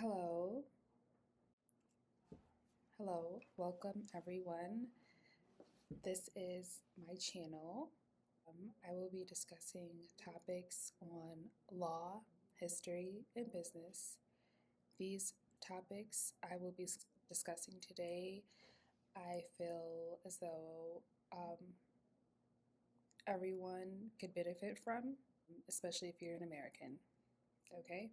Hello, welcome everyone. This is my channel. I will be discussing topics on law, history, and business. These topics I will be discussing today, I feel as though everyone could benefit from, especially if you're an American. Okay?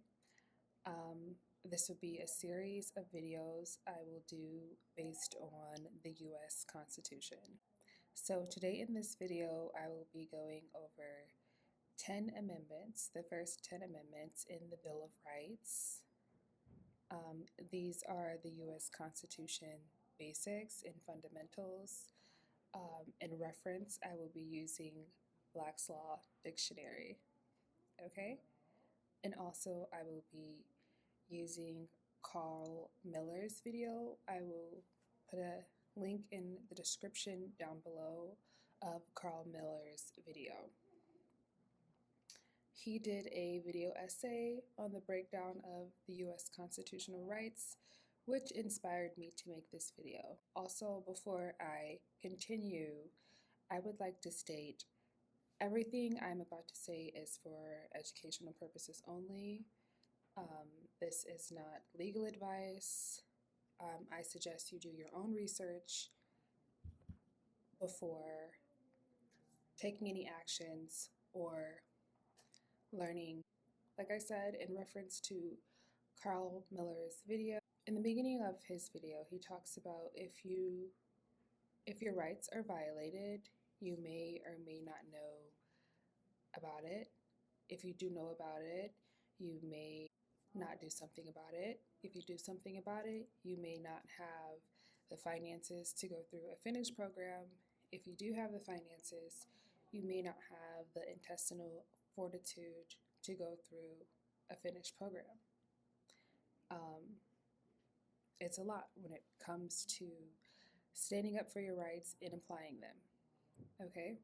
Um, this will be a series of videos I will do based on the US Constitution. So today in this video, I will be going over 10 amendments, the first 10 amendments in the Bill of Rights. These are the US Constitution basics and fundamentals. In reference, I will be using Black's Law Dictionary, okay? And also I will be using Carl Miller's video. I will put a link in the description down below of Carl Miller's video. He did a video essay on the breakdown of the US constitutional rights, which inspired me to make this video. Also, before I continue, I would like to state everything I'm about to say is for educational purposes only. This is not legal advice. I suggest you do your own research before taking any actions or learning. Like I said, in reference to Carl Miller's video, in the beginning of his video, he talks about if your rights are violated, you may or may not know about it. If you do know about it, you may not do something about it. If you do something about it, you may not have the finances to go through a finished program. If you do have the finances, you may not have the intestinal fortitude to go through a finished program. It's a lot when it comes to standing up for your rights and applying them, okay?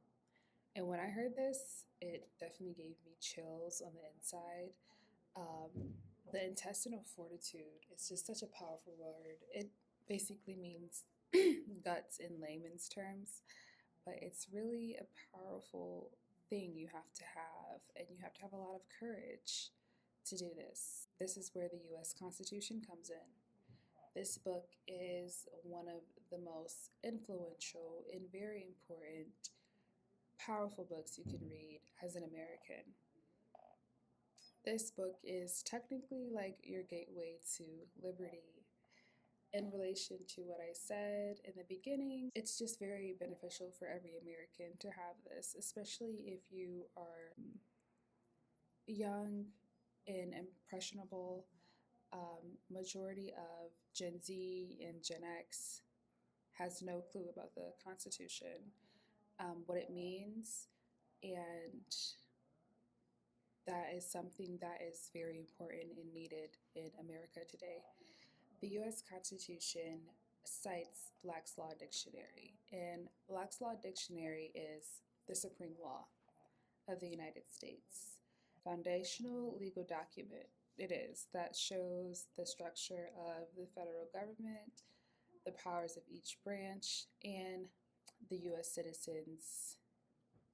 And when I heard this, it definitely gave me chills on the inside. The intestinal fortitude is just such a powerful word. It basically means guts in layman's terms, but it's really a powerful thing you have to have, and you have to have a lot of courage to do this. This is where the US Constitution comes in. This book is one of the most influential and very important, powerful books you can read as an American. This book is technically like your gateway to liberty. In relation to what I said in the beginning, it's just very beneficial for every American to have this, especially if you are young and impressionable. Majority of Gen Z and Gen X has no clue about the Constitution, what it means, and that is something that is very important and needed in America today. The US Constitution cites Black's Law Dictionary, and Black's Law Dictionary is the supreme law of the United States. Foundational legal document it is that shows the structure of the federal government, the powers of each branch, and the US citizens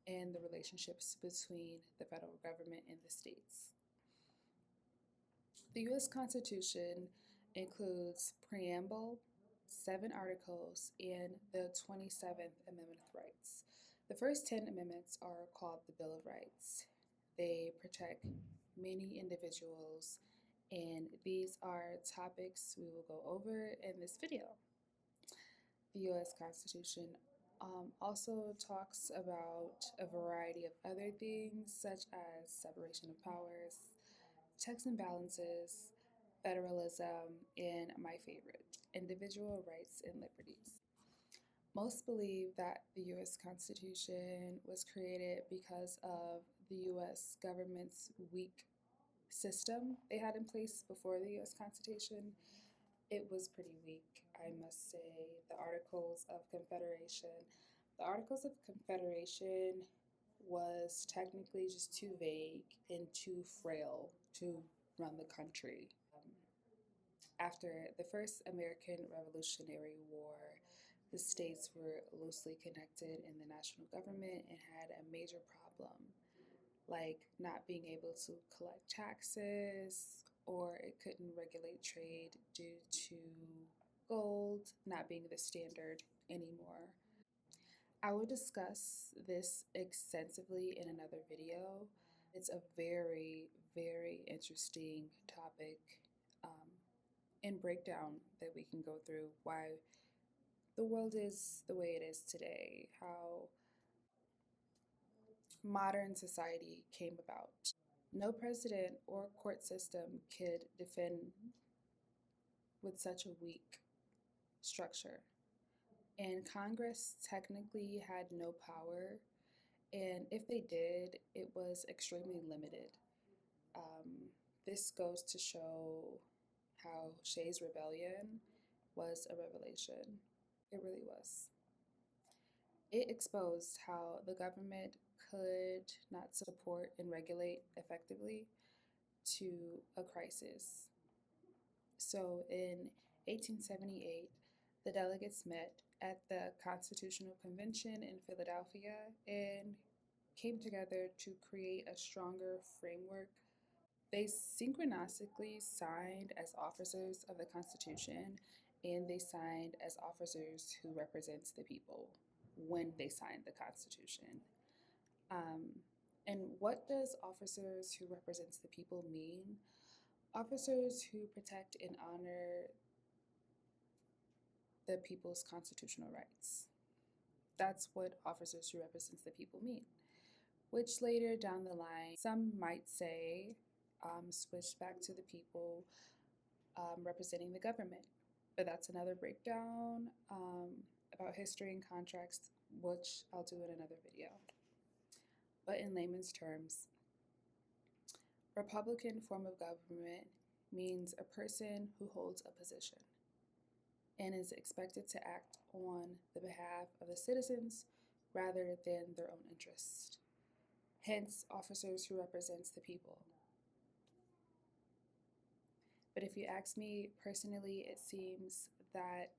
and the relationships between the federal government and the states. The US Constitution includes preamble, 7 articles, and the 27th Amendment of Rights. The first 10 amendments are called the Bill of Rights. They protect many individuals, and these are topics we will go over in this video. The US Constitution also talks about a variety of other things, such as separation of powers, checks and balances, federalism, and my favorite, individual rights and liberties. Most believe that the US Constitution was created because of the US government's weak system they had in place before the US Constitution. It was pretty weak, I must say. The Articles of Confederation. The Articles of Confederation was technically just too vague and too frail to run the country. After the first American Revolutionary War, the states were loosely connected in the national government and had a major problem, like not being able to collect taxes, or it couldn't regulate trade due to gold not being the standard anymore. I will discuss this extensively in another video. It's a very, very interesting topic and breakdown that we can go through why the world is the way it is today, how modern society came about. No president or court system could defend with such a weak structure. And Congress technically had no power, and if they did, it was extremely limited. This goes to show how Shays' Rebellion was a revelation. It really was. It exposed how the government could not support and regulate effectively to a crisis. So in 1878, the delegates met at the Constitutional Convention in Philadelphia and came together to create a stronger framework. They synchronistically signed as officers of the Constitution, and they signed as officers who represents the people when they signed the Constitution. And what does officers who represents the people mean? Officers who protect and honor the people's constitutional rights. That's what officers who represents the people mean. Which later down the line, some might say, switch back to the people representing the government. But that's another breakdown about history and contracts, which I'll do in another video. But in layman's terms, Republican form of government means a person who holds a position and is expected to act on the behalf of the citizens rather than their own interest. Hence, officers who represents the people. But if you ask me personally, it seems that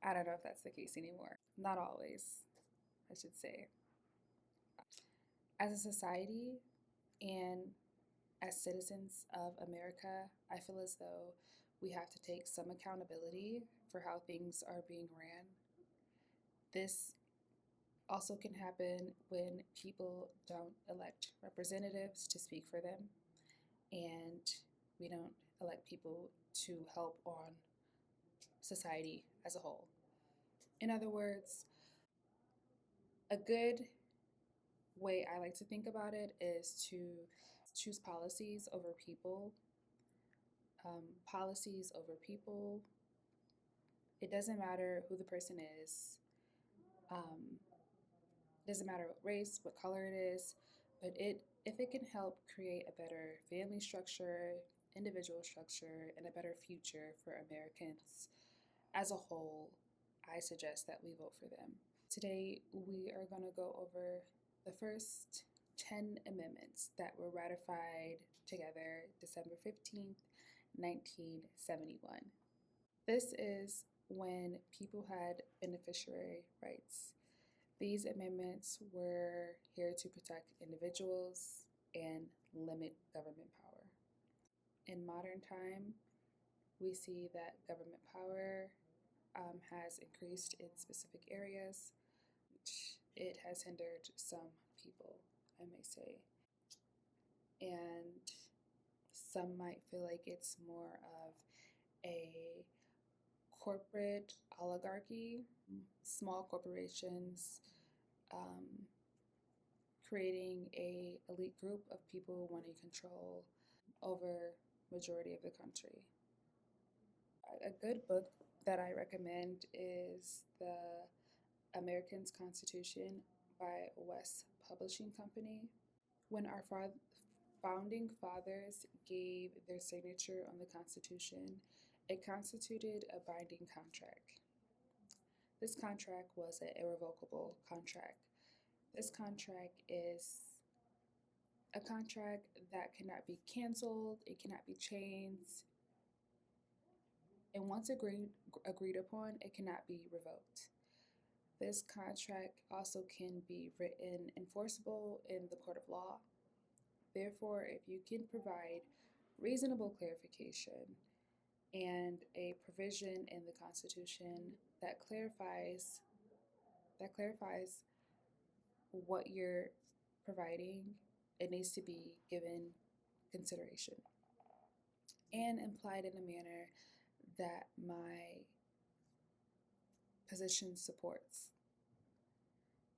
I don't know if that's the case anymore. Not always, I should say. As a society and as citizens of America, I feel as though we have to take some accountability for how things are being ran. This also can happen when people don't elect representatives to speak for them, and we don't elect people to help on society as a whole. In other words, a good way I like to think about it is to choose policies over people. Policies over people. It doesn't matter who the person is. It doesn't matter what race, what color it is, but if it can help create a better family structure, individual structure, and a better future for Americans as a whole, I suggest that we vote for them. Today, we are going to go over the first 10 amendments that were ratified together December 15th, 1971. This is when people had beneficiary rights. These amendments were here to protect individuals and limit government power. In modern time, we see that government power has increased in specific areas. It has hindered some people, I may say. And some might feel like it's more of a corporate oligarchy, small corporations creating a elite group of people wanting control over majority of the country. A good book that I recommend is The American's Constitution by West Publishing Company. When our founding fathers gave their signature on the Constitution, it constituted a binding contract. This contract was an irrevocable contract. This contract is a contract that cannot be canceled, it cannot be changed, and once agreed upon, it cannot be revoked. This contract also can be written enforceable in the court of law. Therefore, if you can provide reasonable clarification and a provision in the Constitution that clarifies what you're providing, it needs to be given consideration and implied in a manner that my position supports.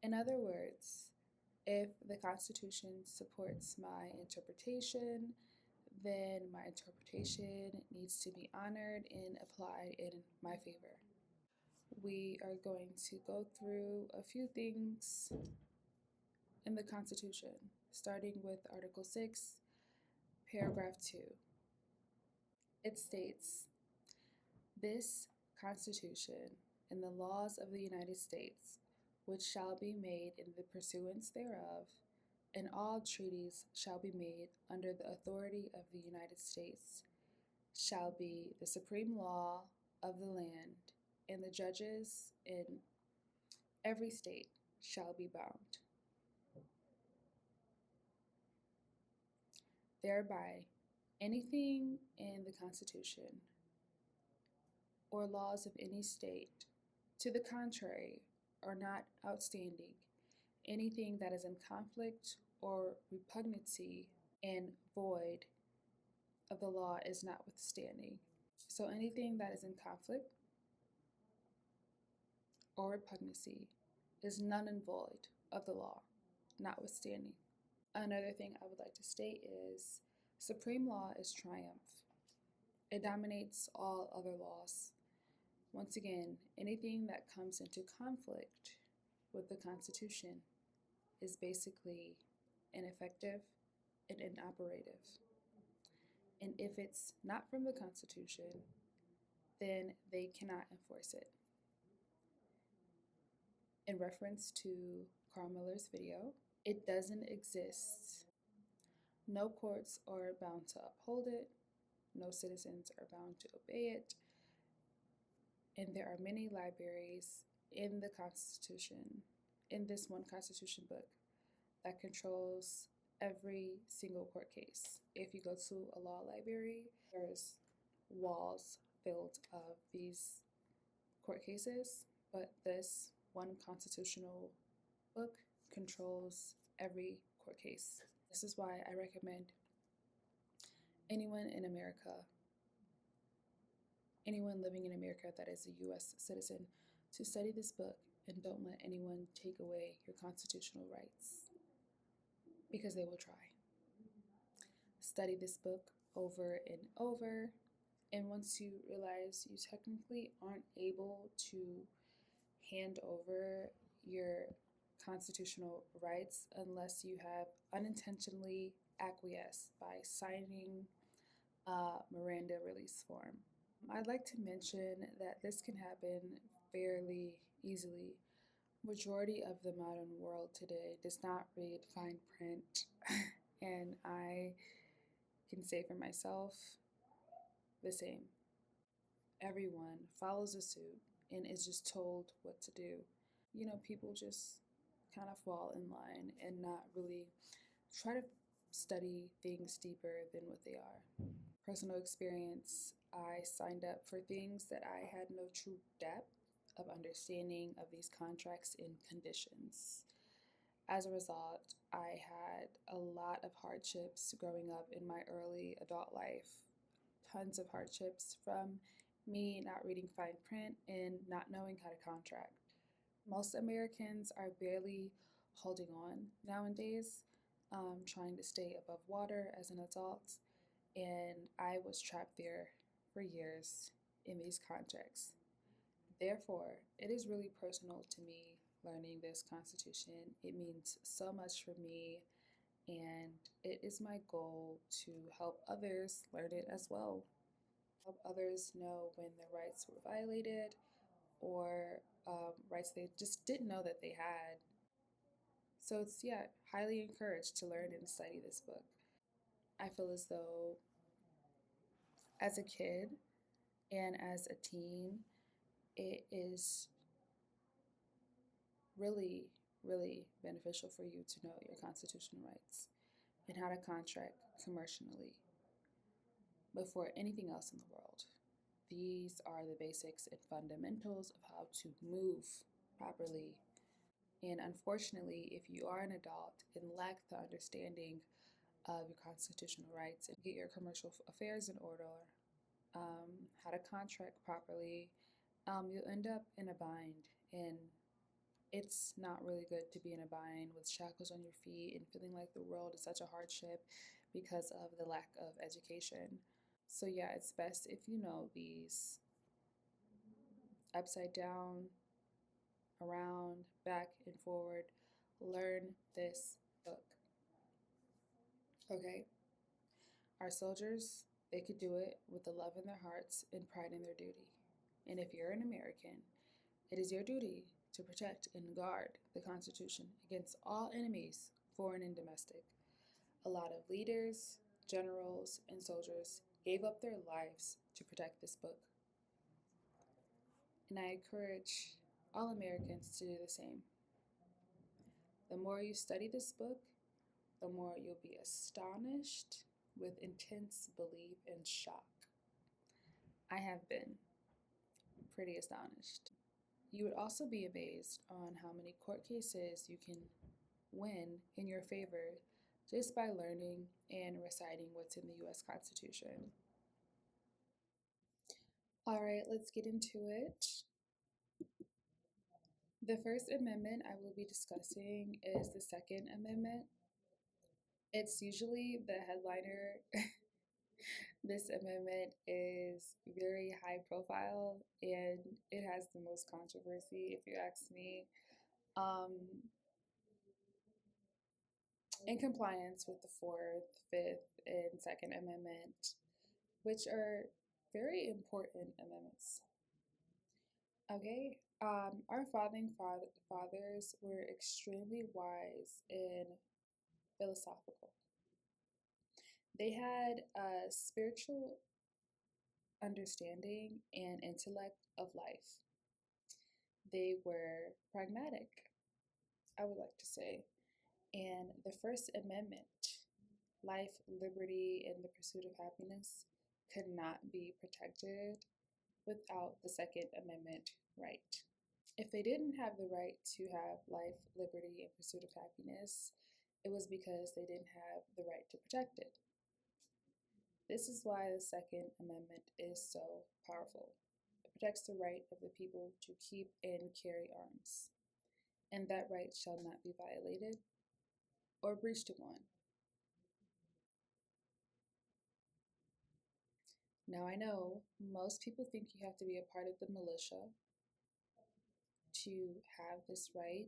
In other words, if the Constitution supports my interpretation, then my interpretation needs to be honored and applied in my favor. We are going to go through a few things in the Constitution, starting with Article 6, Paragraph 2. It states, "This Constitution and the laws of the United States, which shall be made in the pursuance thereof, and all treaties shall be made under the authority of the United States, shall be the supreme law of the land, and the judges in every state shall be bound thereby. Anything in the Constitution or laws of any state to the contrary are not outstanding. Anything that is in conflict or repugnancy and void of the law is notwithstanding." So anything that is in conflict or repugnancy is none and void of the law, notwithstanding. Another thing I would like to state is supreme law is triumph. It dominates all other laws. Once again, anything that comes into conflict with the Constitution is basically ineffective and inoperative. And if it's not from the Constitution, then they cannot enforce it. In reference to Carl Miller's video, it doesn't exist. No courts are bound to uphold it. No citizens are bound to obey it. And there are many libraries in the Constitution, in this one Constitution book, that controls every single court case. If you go to a law library, there's walls filled of these court cases, but this one constitutional book controls every court case. This is why I recommend anyone living in America that is a U.S. citizen, to study this book and don't let anyone take away your constitutional rights, because they will try. Study this book over and over, and once you realize you technically aren't able to hand over your constitutional rights unless you have unintentionally acquiesced by signing a Miranda release form. I'd like to mention that this can happen fairly easily. Majority of the modern world today does not read fine print, and I can say for myself the same. Everyone follows a suit and is just told what to do. People just kind of fall in line and not really try to study things deeper than what they are. Personal experience, I signed up for things that I had no true depth of understanding of these contracts and conditions. As a result, I had a lot of hardships growing up in my early adult life. Tons of hardships from me not reading fine print and not knowing how to contract. Most Americans are barely holding on nowadays, trying to stay above water as an adult, and I was trapped there for years in these contracts. Therefore, it is really personal to me learning this Constitution. It means so much for me, and it is my goal to help others learn it as well. Help others know when their rights were violated, or rights they just didn't know that they had. So it's, highly encouraged to learn and study this book. I feel as though as a kid, And as a teen, it is really, really beneficial for you to know your constitutional rights and how to contract commercially before anything else in the world. These are the basics and fundamentals of how to move properly. And unfortunately, if you are an adult and lack the understanding of your constitutional rights and get your commercial affairs in order, how to contract properly, you'll end up in a bind. And it's not really good to be in a bind with shackles on your feet and feeling like the world is such a hardship because of the lack of education. So, yeah, it's best if you know these upside down, around, back, and forward. Learn this book. Okay? Our soldiers, they could do it with the love in their hearts and pride in their duty. And if you're an American, it is your duty to protect and guard the Constitution against all enemies, foreign and domestic. A lot of leaders, generals, and soldiers gave up their lives to protect this book. And I encourage all Americans to do the same. The more you study this book, the more you'll be astonished with intense belief and shock. I have been pretty astonished. You would also be amazed on how many court cases you can win in your favor just by learning and reciting what's in the US Constitution. All right, let's get into it. The First Amendment I will be discussing is the Second Amendment. It's usually the headliner. This amendment is very high profile and it has the most controversy, if you ask me. Um, in compliance with the Fourth, Fifth, and Second Amendment, which are very important amendments. Okay, our founding fathers were extremely wise and philosophical. They had a spiritual understanding and intellect of life. They were pragmatic, I would like to say. And the First Amendment, life, liberty, and the pursuit of happiness, could not be protected without the Second Amendment right. If they didn't have the right to have life, liberty, and pursuit of happiness, it was because they didn't have the right to protect it. This is why the Second Amendment is so powerful. It protects the right of the people to keep and carry arms, and that right shall not be violated or breached upon. Now, I know most people think you have to be a part of the militia to have this right,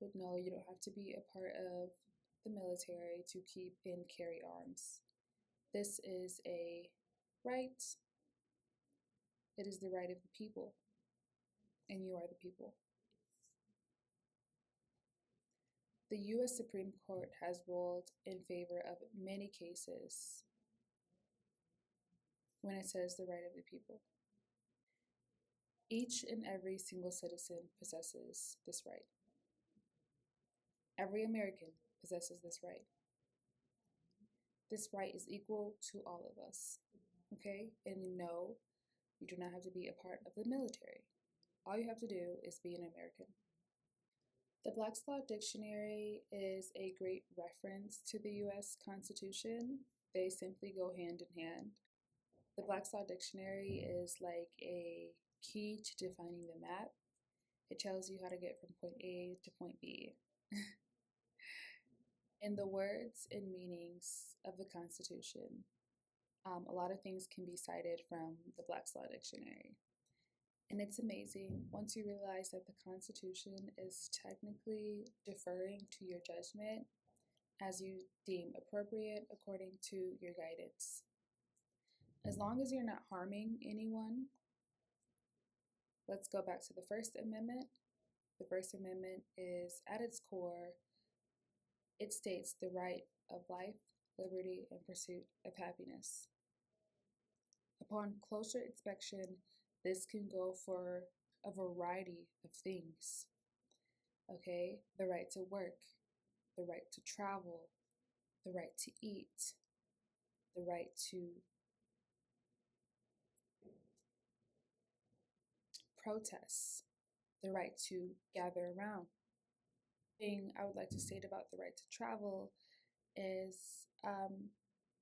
but no, you don't have to be a part of the military to keep and carry arms. This is a right. It is the right of the people, and you are the people. The U.S. Supreme Court has ruled in favor of many cases when it says the right of the people. Each and every single citizen possesses this right. Every American possesses this right. This right is equal to all of us, okay? And no, you do not have to be a part of the military. All you have to do is be an American. The Black's Law Dictionary is a great reference to the U.S. Constitution. They simply go hand in hand. The Black's Law Dictionary is like a key to defining the map. It tells you how to get from point A to point B. In the words and meanings of the Constitution, a lot of things can be cited from the Black's Law Dictionary. And it's amazing once you realize that the Constitution is technically deferring to your judgment as you deem appropriate according to your guidance. As long as you're not harming anyone, let's go back to the First Amendment. The First Amendment is, at its core, it states the right of life, liberty, and pursuit of happiness. Upon closer inspection, this can go for a variety of things. Okay, the right to work, the right to travel, the right to eat, the right to protest, the right to gather around. Thing I would like to state about the right to travel is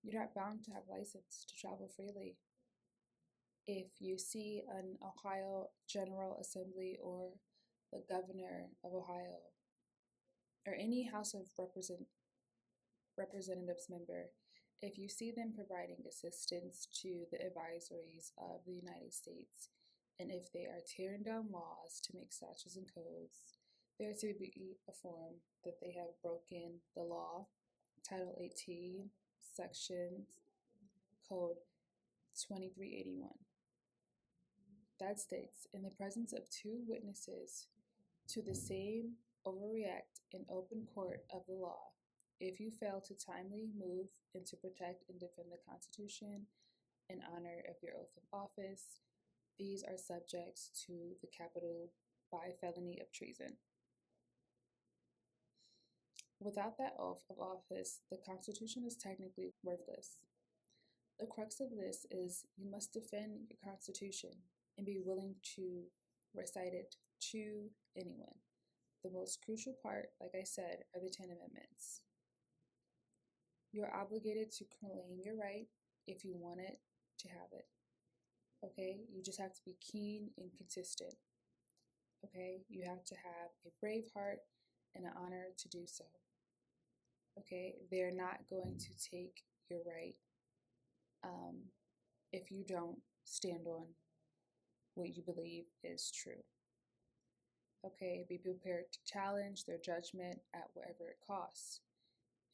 you're not bound to have a license to travel freely. If you see an Ohio General Assembly or the governor of Ohio or any House of Representatives member, if you see them providing assistance to the advisories of the United States, and if they are tearing down laws to make statutes and codes, there to be a form that they have broken the law, Title 18, Section Code 2381. That states, in the presence of two witnesses to the same overreact in open court of the law, if you fail to timely move and to protect and defend the Constitution in honor of your oath of office, these are subjects to the capital by felony of treason. Without that oath of office, the Constitution is technically worthless. The crux of this is you must defend your Constitution and be willing to recite it to anyone. The most crucial part, like I said, are the 10 Amendments. You're obligated to claim your right if you want it to have it. Okay? You just have to be keen and consistent. Okay? You have to have a brave heart and an honor to do so. Okay? They're not going to take your right if you don't stand on what you believe is true. Okay? Be prepared to challenge their judgment at whatever it costs.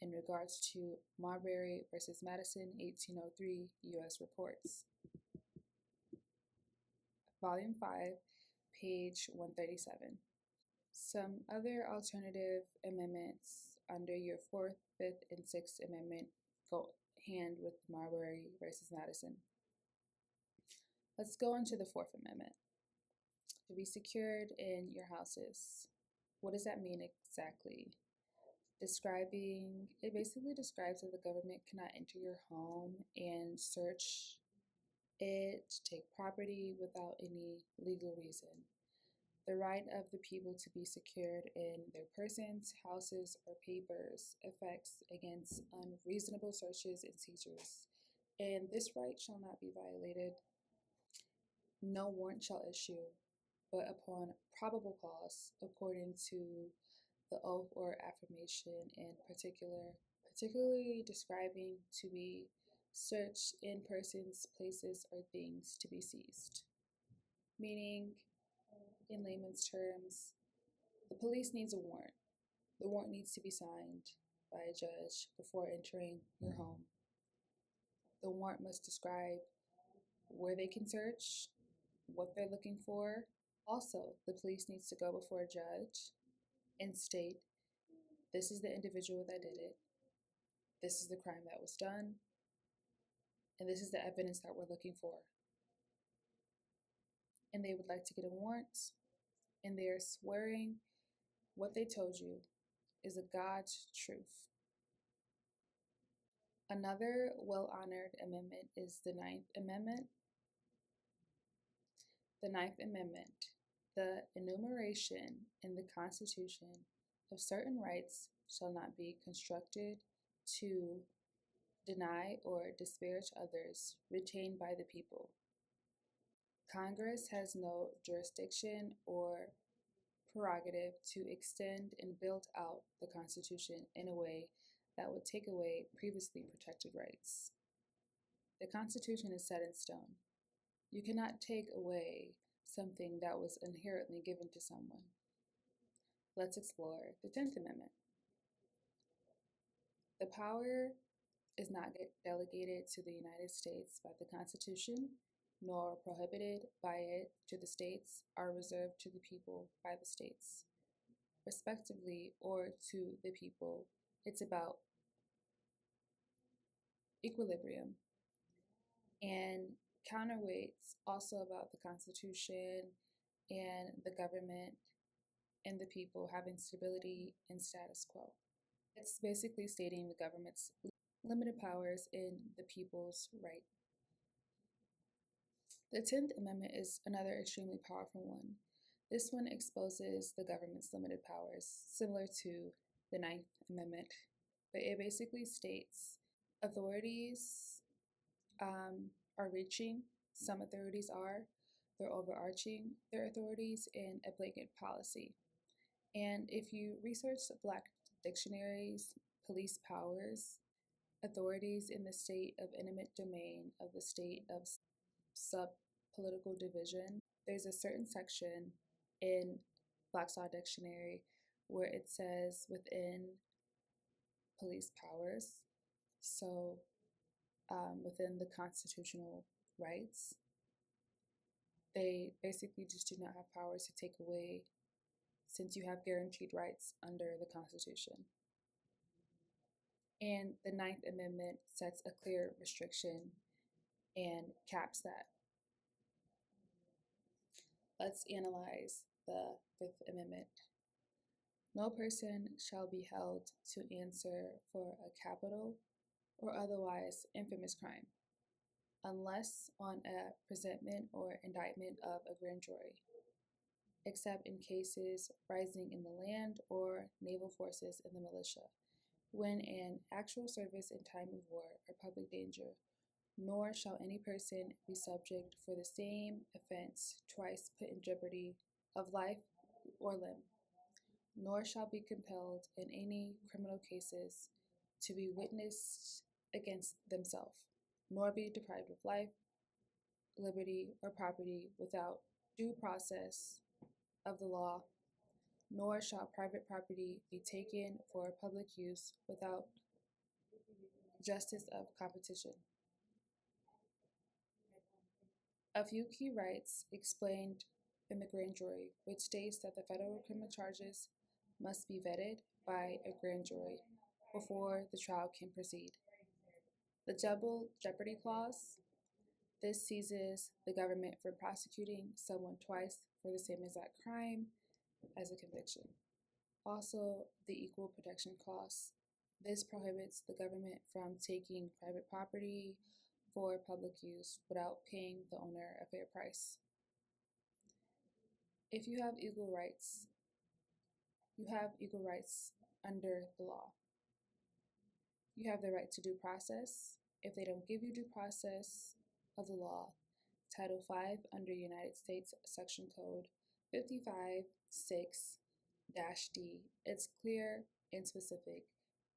In regards to Marbury versus Madison, 1803 U.S. Reports. Volume 5, page 137. Some other alternative amendments under your 4th, 5th, and 6th Amendment go hand with Marbury versus Madison. Let's go into the 4th Amendment. To be secured in your houses. What does that mean exactly? It basically describes that the government cannot enter your home and search it, take property without any legal reason. The right of the people to be secured in their persons, houses, or papers affects against unreasonable searches and seizures, and this right shall not be violated. No warrant shall issue, but upon probable cause, according to the oath or affirmation in particularly describing to be searched in persons, places, or things to be seized. Meaning, in layman's terms, the police needs a warrant. The warrant needs to be signed by a judge before entering your home. The warrant must describe where they can search, what they're looking for. Also, the police needs to go before a judge and state, this is the individual that did it, this is the crime that was done, and this is the evidence that we're looking for. And they would like to get a warrant, and they are swearing what they told you is a God's truth. Another well-honored amendment is the 9th Amendment. The 9th Amendment, the enumeration in the Constitution of certain rights shall not be constructed to deny or disparage others retained by the people. Congress has no jurisdiction or prerogative to extend and build out the Constitution in a way that would take away previously protected rights. The Constitution is set in stone. You cannot take away something that was inherently given to someone. Let's explore the 10th Amendment. The power is not delegated to the United States by the Constitution, nor prohibited by it to the states, are reserved to the people by the states, respectively, or to the people. It's about equilibrium. And counterweights also about the Constitution and the government and the people having stability and status quo. It's basically stating the government's limited powers in the people's right. The 10th Amendment is another extremely powerful one. This one exposes the government's limited powers, similar to the 9th Amendment, but it basically states authorities are reaching, some authorities are, they're overarching their authorities in a blanket policy. And if you research Black dictionaries, police powers, authorities in the state of eminent domain of the state of sub-political division, there's a certain section in Black's Law Dictionary where it says within police powers, so within the constitutional rights, they basically just do not have powers to take away since you have guaranteed rights under the Constitution. And the 9th Amendment sets a clear restriction and caps that. Let's analyze the 5th Amendment. No person shall be held to answer for a capital or otherwise infamous crime, unless on a presentment or indictment of a grand jury, except in cases rising in the land or naval forces in the militia, when in actual service in time of war or public danger, nor shall any person be subject for the same offense twice put in jeopardy of life or limb, nor shall be compelled in any criminal cases to be witnessed against themselves, nor be deprived of life, liberty, or property without due process of the law, nor shall private property be taken for public use without justice of competition. A few key rights explained in the grand jury, which states that the federal criminal charges must be vetted by a grand jury before the trial can proceed. The double jeopardy clause, this seizes the government from prosecuting someone twice for the same exact crime as a conviction. Also, the equal protection clause, this prohibits the government from taking private property for public use without paying the owner a fair price. If you have equal rights, you have equal rights under the law. You have the right to due process. If they don't give you due process of the law, Title V under United States Section Code 55-6-D, it's clear and specific.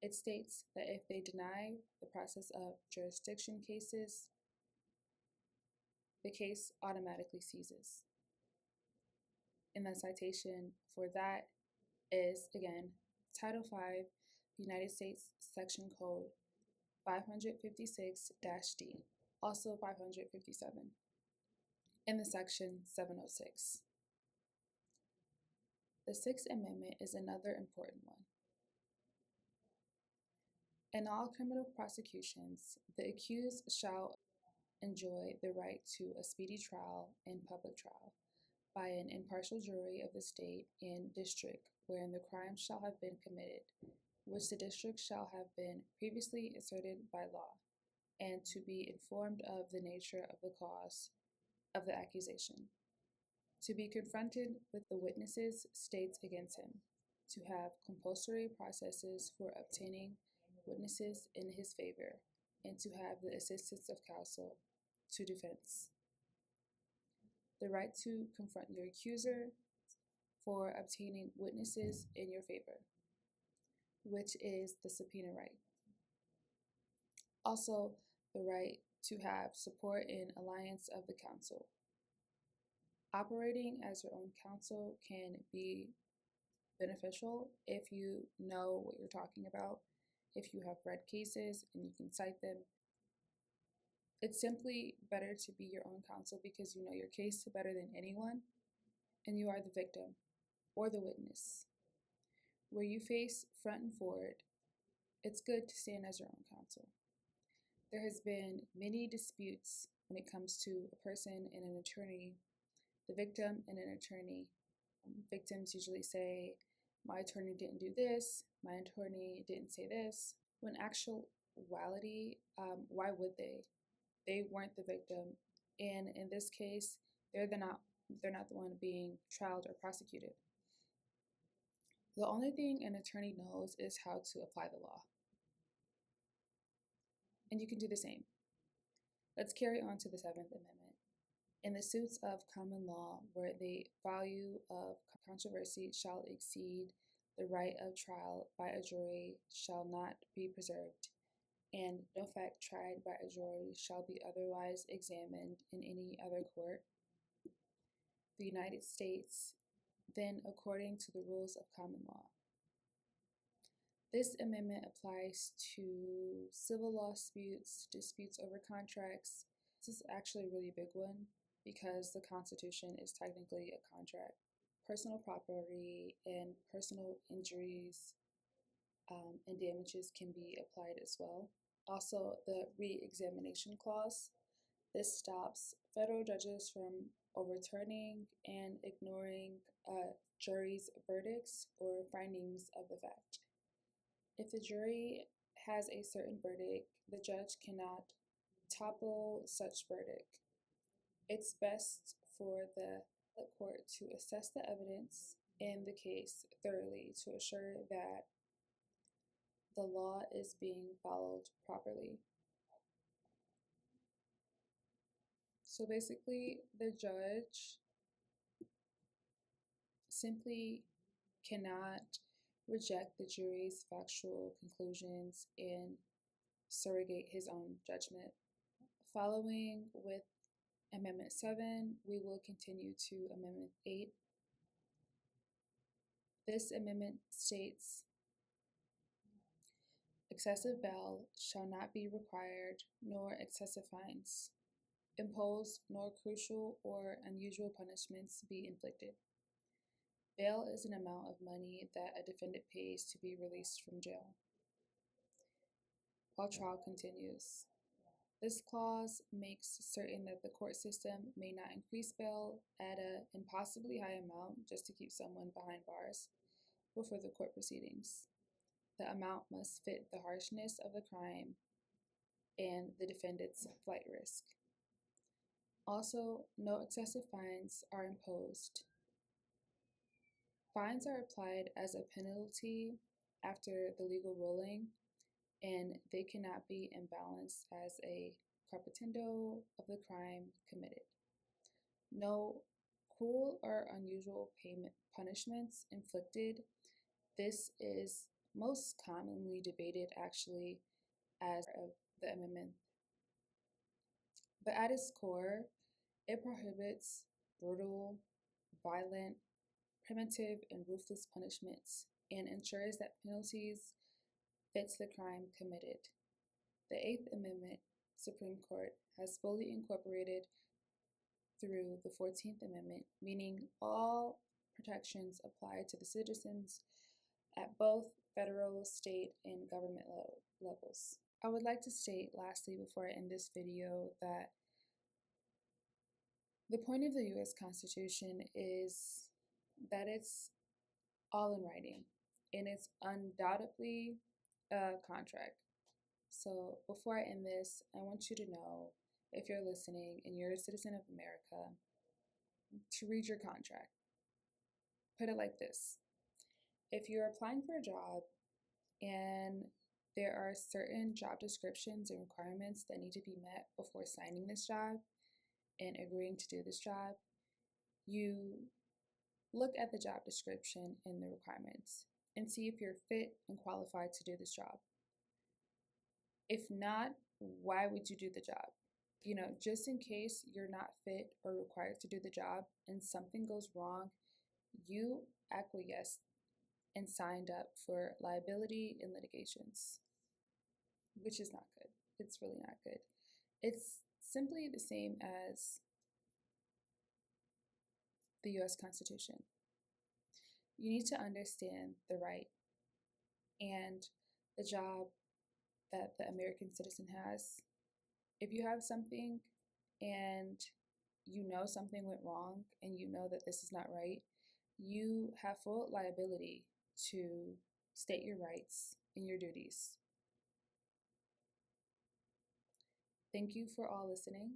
It states that if they deny the process of jurisdiction cases, the case automatically ceases. And the citation for that is, again, Title V, United States Section Code 556-D, also 557, in the Section 706. The Sixth Amendment is another important one. In all criminal prosecutions, the accused shall enjoy the right to a speedy trial and public trial by an impartial jury of the state and district wherein the crime shall have been committed, which the district shall have been previously asserted by law, and to be informed of the nature of the cause of the accusation, to be confronted with the witnesses' states against him, to have compulsory processes for obtaining witnesses in his favor, and to have the assistance of counsel to defense. The right to confront your accuser for obtaining witnesses in your favor, which is the subpoena right. Also, the right to have support in alliance of the counsel. Operating as your own counsel can be beneficial if you know what you're talking about, if you have read cases and you can cite them. It's simply better to be your own counsel because you know your case better than anyone, and you are the victim or the witness. Where you face front and forward, it's good to stand as your own counsel. There has been many disputes when it comes to a person and an attorney, the victim and an attorney. Victims usually say, my attorney didn't do this, my attorney didn't say this. When actuality, why would they? They weren't the victim, and in this case, they're not the one being trialed or prosecuted. The only thing an attorney knows is how to apply the law. And you can do the same. Let's carry on to the Seventh Amendment. In the suits of common law, where the value of controversy shall exceed the right of trial by a jury shall not be preserved, and no fact tried by a jury shall be otherwise examined in any other court. The United States, then according to the rules of common law. This amendment applies to civil lawsuits, disputes over contracts. This is actually a really big one because the Constitution is technically a contract. Personal property and personal injuries and damages can be applied as well. Also, the re-examination clause. This stops federal judges from overturning and ignoring jury's verdicts or findings of the fact. If the jury has a certain verdict, the judge cannot topple such verdict. It's best for the court to assess the evidence in the case thoroughly to assure that the law is being followed properly. So basically, the judge simply cannot reject the jury's factual conclusions and surrogate his own judgment. Following with Amendment 7, we will continue to Amendment 8. This amendment states, excessive bail shall not be required, nor excessive fines imposed, nor crucial or unusual punishments be inflicted. Bail is an amount of money that a defendant pays to be released from jail while trial continues. This clause makes certain that the court system may not increase bail at an impossibly high amount just to keep someone behind bars before the court proceedings. The amount must fit the harshness of the crime and the defendant's flight risk. Also, no excessive fines are imposed. Fines are applied as a penalty after the legal ruling, and they cannot be imbalanced as a crescendo of the crime committed. No cruel or unusual punishments inflicted. This is most commonly debated actually as of the amendment. But at its core, it prohibits brutal, violent, primitive, and ruthless punishments and ensures that penalties fits the crime committed. The Eighth Amendment Supreme Court has fully incorporated through the 14th Amendment, meaning all protections apply to the citizens at both federal, state, and government levels. I would like to state lastly before I end this video that the point of the U.S. Constitution is that it's all in writing, and it's undoubtedly a contract. So before I end this, I want you to know, if you're listening and you're a citizen of America, to read your contract. Put it like this. If you're applying for a job and there are certain job descriptions and requirements that need to be met before signing this job and agreeing to do this job, you look at the job description and the requirements and see if you're fit and qualified to do this job. If not, why would you do the job? Just in case you're not fit or required to do the job and something goes wrong, you acquiesced and signed up for liability and litigations, which is not good. It's really not good. It's simply the same as the U.S. Constitution. You need to understand the right and the job that the American citizen has. If you have something and you know something went wrong and you know that this is not right, you have full liability to state your rights and your duties. Thank you for all listening.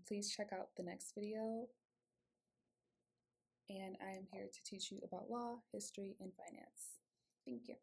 Please check out the next video. And I am here to teach you about law, history, and finance. Thank you.